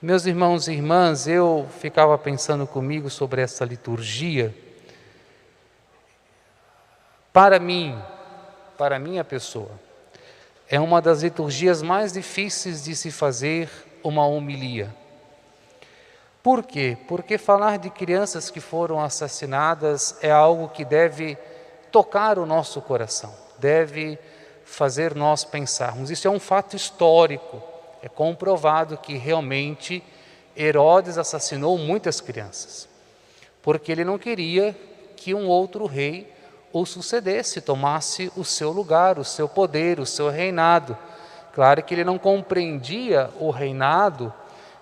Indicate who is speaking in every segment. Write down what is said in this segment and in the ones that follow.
Speaker 1: Meus irmãos e irmãs, eu ficava pensando comigo sobre essa liturgia. Para mim, para a minha pessoa, é uma das liturgias mais difíceis de se fazer uma homilia. Por quê? Porque falar de crianças que foram assassinadas é algo que deve tocar o nosso coração, deve fazer nós pensarmos. Isso é um fato histórico, é comprovado que realmente Herodes assassinou muitas crianças, porque ele não queria que um outro rei o sucedesse, tomasse o seu lugar, o seu poder, o seu reinado. Claro que ele não compreendia o reinado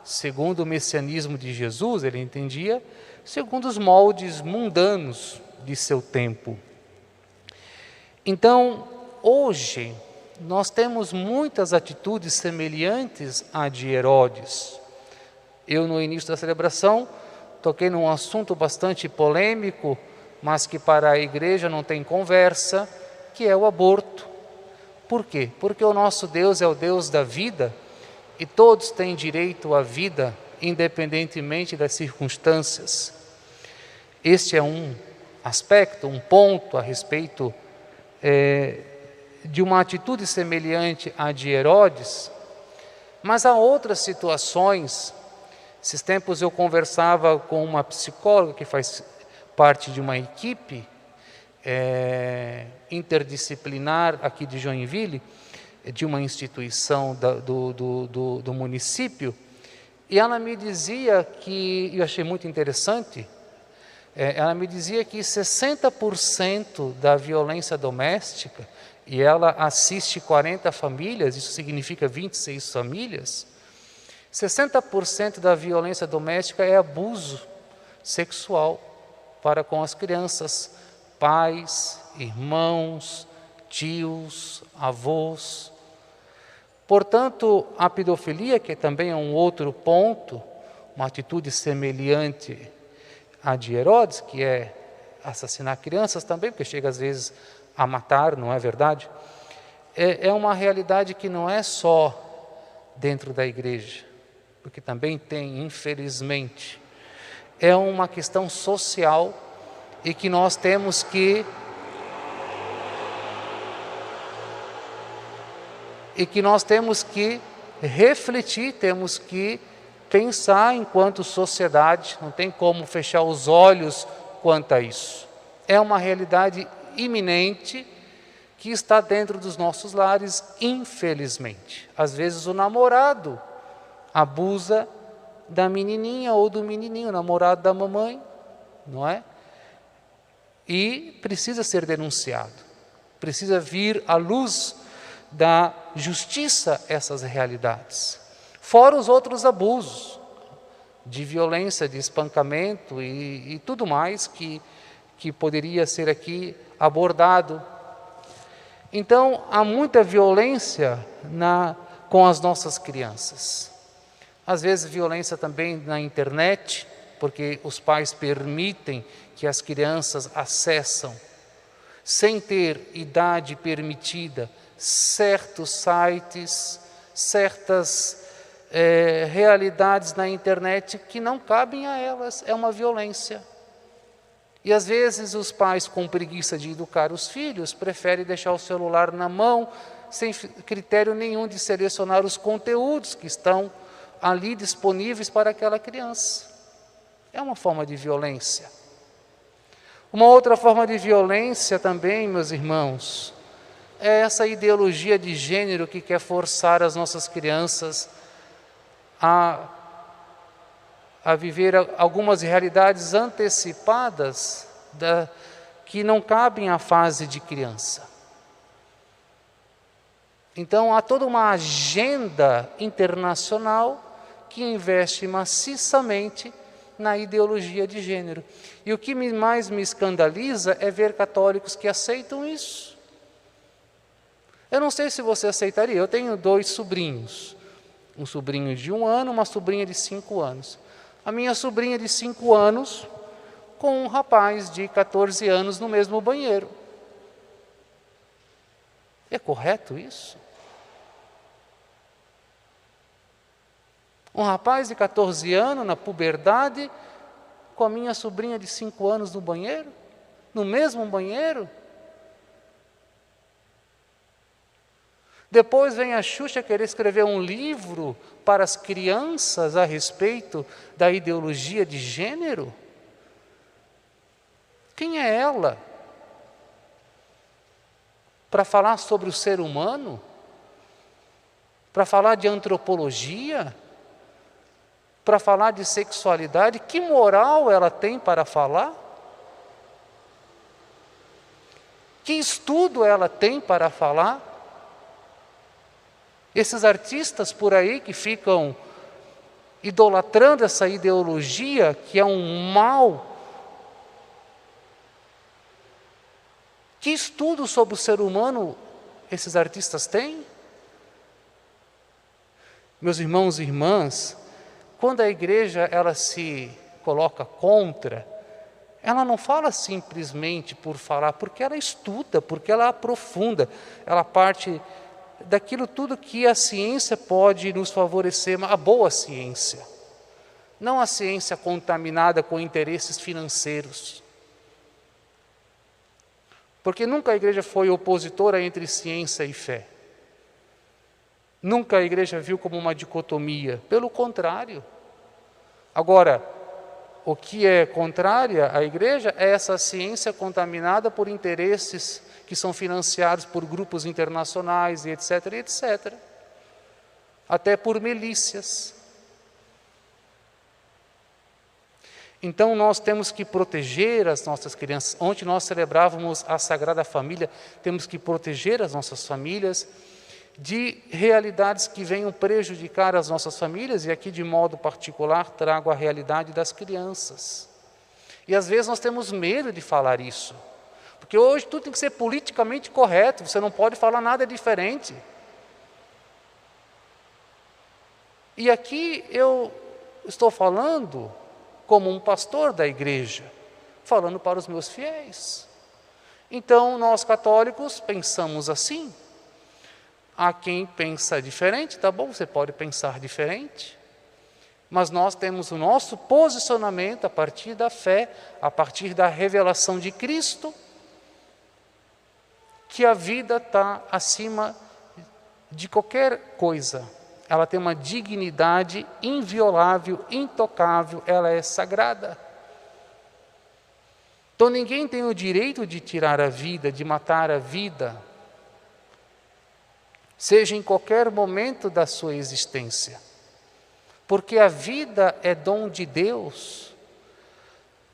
Speaker 1: segundo o messianismo de Jesus, ele entendia segundo os moldes mundanos de seu tempo. Então, hoje, nós temos muitas atitudes semelhantes à de Herodes. Eu, no início da celebração, toquei num assunto bastante polêmico, mas que para a igreja não tem conversa, que é o aborto. Por quê? Porque o nosso Deus é o Deus da vida, e todos têm direito à vida, independentemente das circunstâncias. Este é um aspecto, um ponto a respeito de uma atitude semelhante à de Herodes, mas há outras situações. Esses tempos eu conversava com uma psicóloga que faz parte de uma equipe interdisciplinar aqui de Joinville, de uma instituição do município, e ela me dizia que, eu achei muito interessante, ela me dizia que 60% da violência doméstica, e ela assiste 40 famílias, isso significa 26 famílias, 60% da violência doméstica é abuso sexual para com as crianças, pais, irmãos, tios, avós. Portanto, a pedofilia, que também é um outro ponto, uma atitude semelhante à de Herodes, que é assassinar crianças também, porque chega às vezes a matar, não é verdade? É uma realidade que não é só dentro da igreja, porque também tem, infelizmente, é uma questão social e que nós temos que refletir, temos que pensar enquanto sociedade, não tem como fechar os olhos quanto a isso. É uma realidade iminente que está dentro dos nossos lares, infelizmente. Às vezes o namorado abusa da menininha ou do menininho, o namorado da mamãe, não é? E precisa ser denunciado, precisa vir à luz da justiça essas realidades. Fora os outros abusos de violência, de espancamento e tudo mais que poderia ser aqui abordado. Então, há muita violência com as nossas crianças. Às vezes, violência também na internet, porque os pais permitem que as crianças acessam, sem ter idade permitida, certos sites, certas realidades na internet que não cabem a elas, é uma violência. E às vezes os pais, com preguiça de educar os filhos, preferem deixar o celular na mão, sem critério nenhum de selecionar os conteúdos que estão ali disponíveis para aquela criança. É uma forma de violência. Uma outra forma de violência também, meus irmãos, é essa ideologia de gênero que quer forçar as nossas crianças a viver algumas realidades antecipadas que não cabem à fase de criança. Então, há toda uma agenda internacional que investe maciçamente na ideologia de gênero. E o que mais me escandaliza é ver católicos que aceitam isso. Eu não sei se você aceitaria. Eu tenho 2 sobrinhos. Um sobrinho de 1 ano, uma sobrinha de 5 anos. A minha sobrinha de 5 anos com um rapaz de 14 anos no mesmo banheiro. É correto isso? Um rapaz de 14 anos, na puberdade, com a minha sobrinha de 5 anos no banheiro, no mesmo banheiro. Depois vem a Xuxa querer escrever um livro para as crianças a respeito da ideologia de gênero. Quem é ela para falar sobre o ser humano? Para falar de antropologia? Para falar de sexualidade? Que moral ela tem para falar? Que estudo ela tem para falar? Esses artistas por aí que ficam idolatrando essa ideologia, que é um mal. Que estudo sobre o ser humano esses artistas têm? Meus irmãos e irmãs, quando a igreja ela se coloca contra, ela não fala simplesmente por falar, porque ela estuda, porque ela aprofunda, ela parte daquilo tudo que a ciência pode nos favorecer, a boa ciência, não a ciência contaminada com interesses financeiros. Porque nunca a igreja foi opositora entre ciência e fé. Nunca a igreja viu como uma dicotomia, pelo contrário. Agora, o que é contrária à igreja é essa ciência contaminada por interesses que são financiados por grupos internacionais e etc, etc. Até por milícias. Então nós temos que proteger as nossas crianças. Ontem nós celebrávamos a Sagrada Família, temos que proteger as nossas famílias de realidades que venham prejudicar as nossas famílias, e aqui de modo particular trago a realidade das crianças. E às vezes nós temos medo de falar isso, porque hoje tudo tem que ser politicamente correto, você não pode falar nada diferente. E aqui eu estou falando como um pastor da igreja, falando para os meus fiéis. Então nós católicos pensamos assim. Há quem pensa diferente, tá bom, você pode pensar diferente, mas nós temos o nosso posicionamento a partir da fé, a partir da revelação de Cristo, que a vida está acima de qualquer coisa. Ela tem uma dignidade inviolável, intocável, ela é sagrada. Então ninguém tem o direito de tirar a vida, de matar a vida, seja em qualquer momento da sua existência, porque a vida é dom de Deus.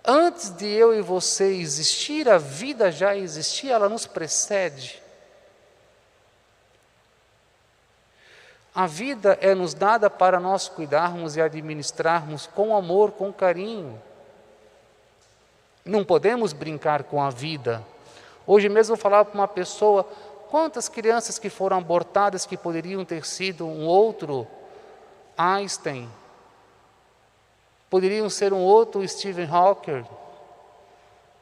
Speaker 1: Antes de eu e você existir, a vida já existia, ela nos precede. A vida é nos dada para nós cuidarmos e administrarmos com amor, com carinho. Não podemos brincar com a vida. Hoje mesmo eu falava para uma pessoa, quantas crianças que foram abortadas que poderiam ter sido um outro Einstein, poderiam ser um outro Stephen Hawking,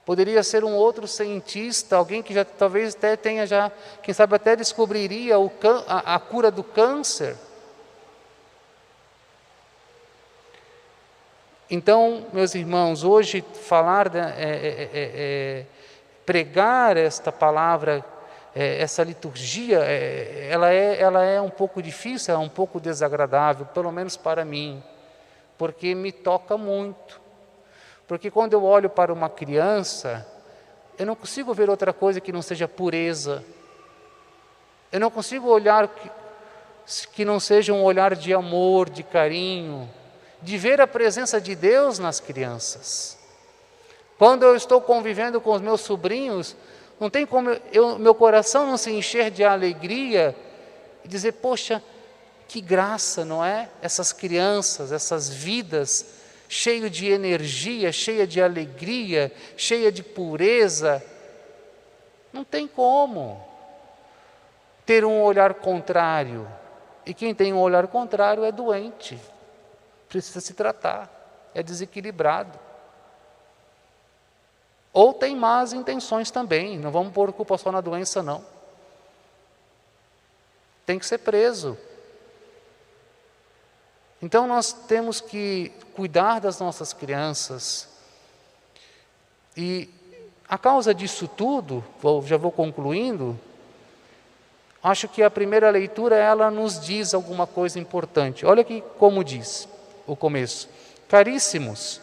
Speaker 1: poderia ser um outro cientista, alguém que já talvez até tenha já, quem sabe até descobriria a cura do câncer. Então, meus irmãos, hoje falar, pregar esta palavra, essa liturgia, ela é um pouco difícil, é um pouco desagradável, pelo menos para mim, porque me toca muito. Porque quando eu olho para uma criança, eu não consigo ver outra coisa que não seja pureza. Eu não consigo olhar que não seja um olhar de amor, de carinho, de ver a presença de Deus nas crianças. Quando eu estou convivendo com os meus sobrinhos, não tem como meu coração não se encher de alegria e dizer, poxa, que graça, não é? Essas crianças, essas vidas, cheio de energia, cheia de alegria, cheia de pureza. Não tem como ter um olhar contrário. E quem tem um olhar contrário é doente, precisa se tratar, é desequilibrado. Ou tem más intenções também, não vamos pôr culpa só na doença, não. Tem que ser preso. Então nós temos que cuidar das nossas crianças. E a causa disso tudo, já vou concluindo, acho que a primeira leitura ela nos diz alguma coisa importante. Olha aqui como diz o começo. Caríssimos,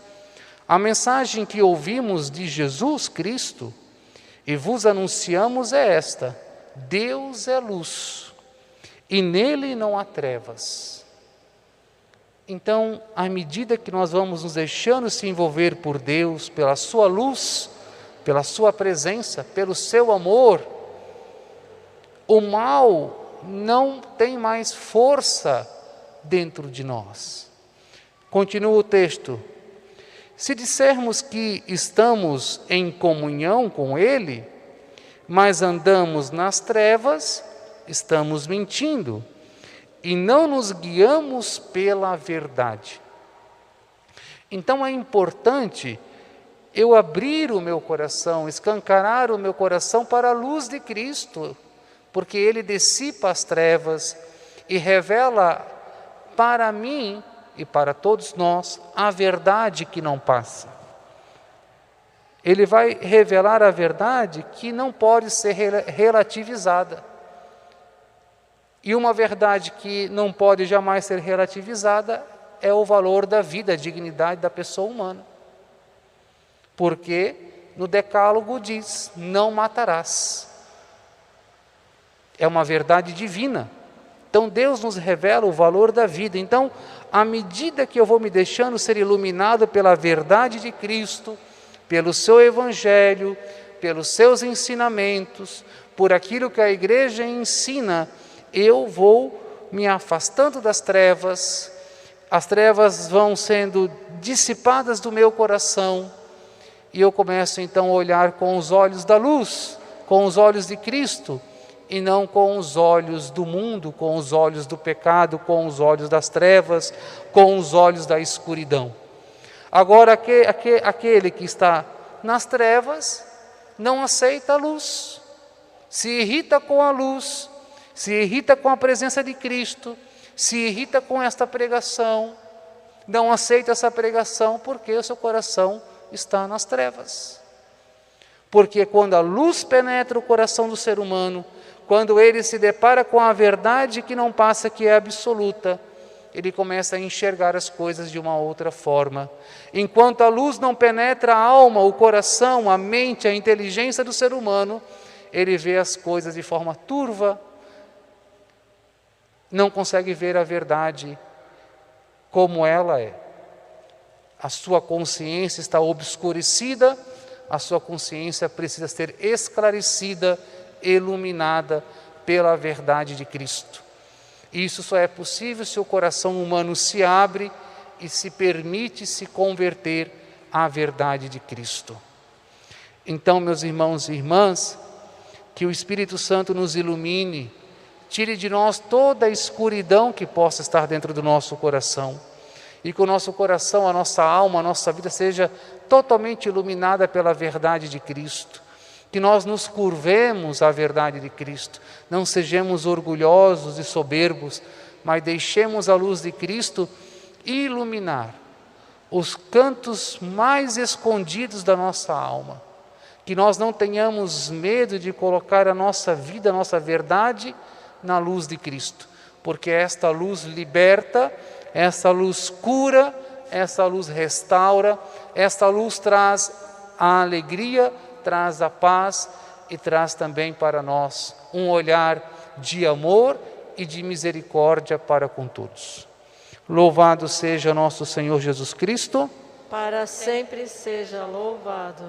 Speaker 1: a mensagem que ouvimos de Jesus Cristo e vos anunciamos é esta: Deus é luz e nele não há trevas. Então, à medida que nós vamos nos deixando se envolver por Deus, pela sua luz, pela sua presença, pelo seu amor, o mal não tem mais força dentro de nós. Continua o texto. Se dissermos que estamos em comunhão com Ele, mas andamos nas trevas, estamos mentindo e não nos guiamos pela verdade. Então é importante eu abrir o meu coração, escancarar o meu coração para a luz de Cristo, porque Ele dissipa as trevas e revela para mim e para todos nós a verdade que não passa. Ele vai revelar a verdade que não pode ser relativizada. E uma verdade que não pode jamais ser relativizada é o valor da vida, a dignidade da pessoa humana. Porque no Decálogo diz: não matarás. É uma verdade divina. Então Deus nos revela o valor da vida. Então, à medida que eu vou me deixando ser iluminado pela verdade de Cristo, pelo seu Evangelho, pelos seus ensinamentos, por aquilo que a igreja ensina, eu vou me afastando das trevas, as trevas vão sendo dissipadas do meu coração, e eu começo então a olhar com os olhos da luz, com os olhos de Cristo, e não com os olhos do mundo, com os olhos do pecado, com os olhos das trevas, com os olhos da escuridão. Agora, aquele que está nas trevas não aceita a luz, se irrita com a luz, se irrita com a presença de Cristo, se irrita com esta pregação, não aceita essa pregação porque o seu coração está nas trevas. Porque quando a luz penetra o coração do ser humano, quando ele se depara com a verdade que não passa, que é absoluta, ele começa a enxergar as coisas de uma outra forma. Enquanto a luz não penetra a alma, o coração, a mente, a inteligência do ser humano, ele vê as coisas de forma turva, não consegue ver a verdade como ela é. A sua consciência está obscurecida, a sua consciência precisa ser esclarecida, iluminada pela verdade de Cristo. Isso só é possível se o coração humano se abre e se permite se converter à verdade de Cristo. Então, meus irmãos e irmãs, que o Espírito Santo nos ilumine, tire de nós toda a escuridão que possa estar dentro do nosso coração, e que o nosso coração, a nossa alma, a nossa vida seja totalmente iluminada pela verdade de Cristo. Que nós nos curvemos à verdade de Cristo, não sejamos orgulhosos e soberbos, mas deixemos a luz de Cristo iluminar os cantos mais escondidos da nossa alma. Que nós não tenhamos medo de colocar a nossa vida, a nossa verdade na luz de Cristo, porque esta luz liberta, esta luz cura, esta luz restaura, esta luz traz a alegria, traz a paz e traz também para nós um olhar de amor e de misericórdia para com todos. Louvado seja nosso Senhor Jesus Cristo.
Speaker 2: Para sempre seja louvado.